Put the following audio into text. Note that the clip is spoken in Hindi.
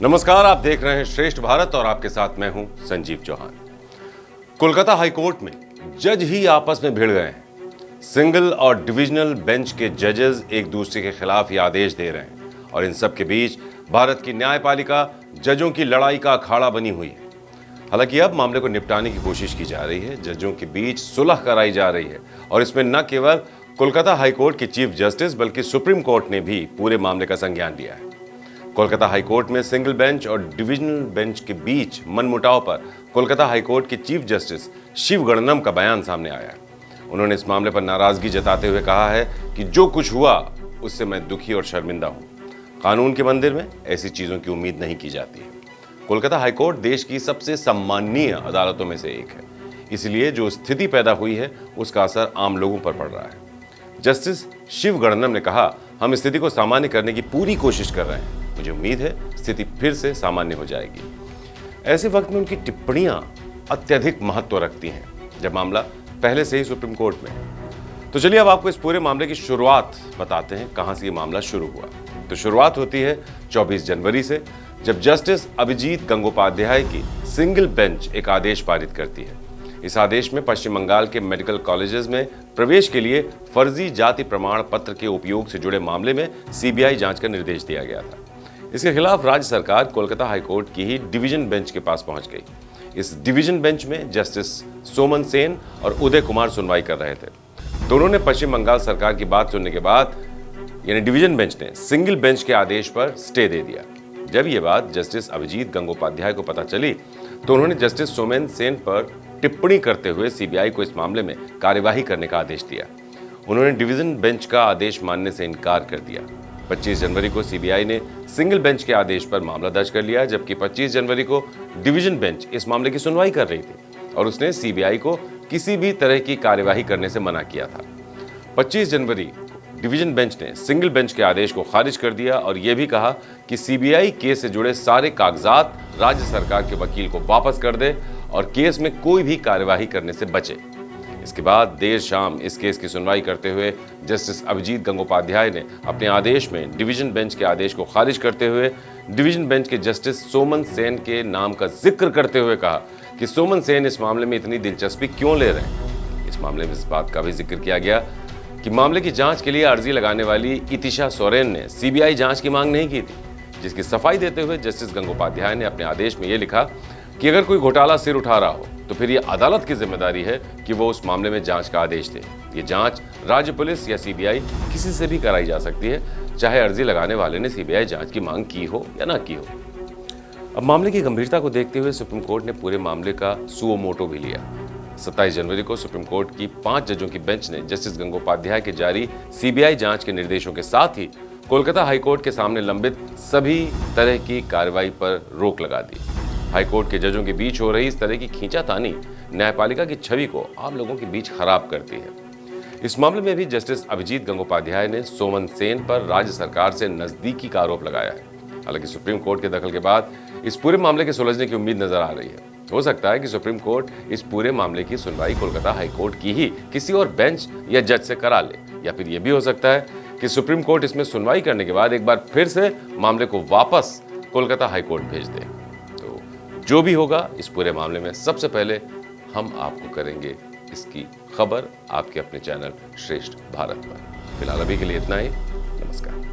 नमस्कार, आप देख रहे हैं श्रेष्ठ भारत और आपके साथ मैं हूं संजीव चौहान। कोलकाता हाईकोर्ट में जज ही आपस में भिड़ गए हैं। सिंगल और डिविजनल बेंच के जजेस एक दूसरे के खिलाफ ये आदेश दे रहे हैं और इन सब के बीच भारत की न्यायपालिका जजों की लड़ाई का अखाड़ा बनी हुई है। हालांकि अब मामले को निपटाने की कोशिश की जा रही है, जजों के बीच सुलह कराई जा रही है और इसमें न केवल कोलकाता हाईकोर्ट की चीफ जस्टिस बल्कि सुप्रीम कोर्ट ने भी पूरे मामले का संज्ञान लिया है। कोलकाता हाईकोर्ट में सिंगल बेंच और डिविजनल बेंच के बीच मनमुटाव पर कोलकाता हाईकोर्ट के चीफ जस्टिस शिव गणनम का बयान सामने आया है। उन्होंने इस मामले पर नाराजगी जताते हुए कहा है कि जो कुछ हुआ उससे मैं दुखी और शर्मिंदा हूं। कानून के मंदिर में ऐसी चीजों की उम्मीद नहीं की जाती है। कोलकाता हाईकोर्ट देश की सबसे सम्माननीय अदालतों में से एक है, इसलिए जो स्थिति पैदा हुई है उसका असर आम लोगों पर पड़ रहा है। जस्टिस शिव गणनम ने कहा, हम स्थिति को सामान्य करने की पूरी कोशिश कर रहे हैं। मुझे उम्मीद है स्थिति फिर से सामान्य हो जाएगी। ऐसे वक्त में उनकी टिप्पणियां अत्यधिक महत्व रखती हैं जब मामला पहले से ही सुप्रीम कोर्ट में है। तो चलिए अब आपको इस पूरे मामले की शुरुआत बताते हैं, कहां से ये मामला शुरू हुआ। तो शुरुआत होती है 24 जनवरी से, जब जस्टिस अभिजीत गंगोपाध्याय की सिंगल बेंच एक आदेश पारित करती है। इस आदेश में पश्चिम बंगाल के मेडिकल कॉलेजेस में प्रवेश के लिए फर्जी जाति प्रमाण पत्र के उपयोग से जुड़े मामले में सीबीआई जांच का निर्देश दिया गया था। इसके खिलाफ राज्य सरकार कोलकाता हाईकोर्ट की ही डिवीजन बेंच के पास पहुंच गई। इस डिवीजन बेंच में जस्टिस सोमन सेन और उदय कुमार सुनवाई कर रहे थे। दोनों ने पश्चिम बंगाल सरकार की बात सुनने के बाद यानी डिवीजन बेंच ने सिंगल बेंच के आदेश पर स्टे दे दिया। जब ये बात जस्टिस अभिजीत गंगोपाध्याय को पता चली तो उन्होंने जस्टिस सोमेन सेन पर टिप्पणी करते हुए सीबीआई को इस मामले में कार्यवाही करने का आदेश दिया। उन्होंने डिवीजन बेंच का आदेश मानने से इनकार कर दिया। 25 जनवरी को सीबीआई ने सिंगल बेंच के आदेश पर मामला दर्ज कर लिया, जबकि 25 जनवरी को डिवीजन बेंच इस मामले की सुनवाई कर रही थी और उसने सीबीआई को किसी भी तरह की कार्यवाही करने से मना किया था। 25 जनवरी डिवीजन बेंच ने सिंगल बेंच के आदेश को खारिज कर दिया और यह भी कहा कि सीबीआई केस से जुड़े सारे कागजात राज्य सरकार के वकील को वापस कर दे और केस में कोई भी कार्यवाही करने से बचे। इसके बाद देर शाम इस केस की सुनवाई करते हुए जस्टिस अभिजीत गंगोपाध्याय ने अपने आदेश में डिवीजन बेंच के आदेश को खारिज करते हुए डिवीजन बेंच के जस्टिस सोमन सेन के नाम का जिक्र करते हुए कहा कि सोमन सेन इस मामले में इतनी दिलचस्पी क्यों ले रहे हैं। इस मामले में इस बात का भी जिक्र किया गया कि मामले की जांच के लिए अर्जी लगाने वाली इतिशा सोरेन ने सीबीआई जांच की मांग नहीं की थी, जिसकी सफाई देते हुए जस्टिस गंगोपाध्याय ने अपने आदेश में यह लिखा कि अगर कोई घोटाला सिर उठा रहा हो तो फिर यह अदालत की जिम्मेदारी है कि वो उस मामले में जांच का आदेश दे। ये जांच राज्य पुलिस या सीबीआई किसी से भी कराई जा सकती है, चाहे अर्जी लगाने वाले ने सीबीआई जांच की मांग की हो या ना की हो। अब मामले की गंभीरता को देखते हुए सुप्रीम कोर्ट ने पूरे मामले का सुओ मोटो भी लिया। 27 जनवरी को सुप्रीम कोर्ट की 5 जजों की बेंच ने जस्टिस गंगोपाध्याय के जारी सीबीआई जांच के निर्देशों के साथ ही कोलकाता हाईकोर्ट के सामने लंबित सभी तरह की कार्रवाई पर रोक लगा दी। हाईकोर्ट के जजों के बीच हो रही इस तरह की खींचातानी न्यायपालिका की छवि को आम लोगों के बीच खराब करती है। इस मामले में भी जस्टिस अभिजीत गंगोपाध्याय ने सोमन सेन पर राज्य सरकार से नजदीकी का आरोप लगाया है। हालांकि सुप्रीम कोर्ट के दखल के बाद इस पूरे मामले के सुलझने की उम्मीद नजर आ रही है। हो सकता है कि सुप्रीम कोर्ट इस पूरे मामले की सुनवाई कोलकाता हाईकोर्ट की ही किसी और बेंच या जज से करा ले, या फिर यह भी हो सकता है कि सुप्रीम कोर्ट इसमें सुनवाई करने के बाद एक बार फिर से मामले को वापस कोलकाता हाईकोर्ट भेज दे। तो जो भी होगा इस पूरे मामले में सबसे पहले हम आपको करेंगे इसकी खबर आपके अपने चैनल श्रेष्ठ भारत पर। फिलहाल अभी के लिए इतना ही। नमस्कार।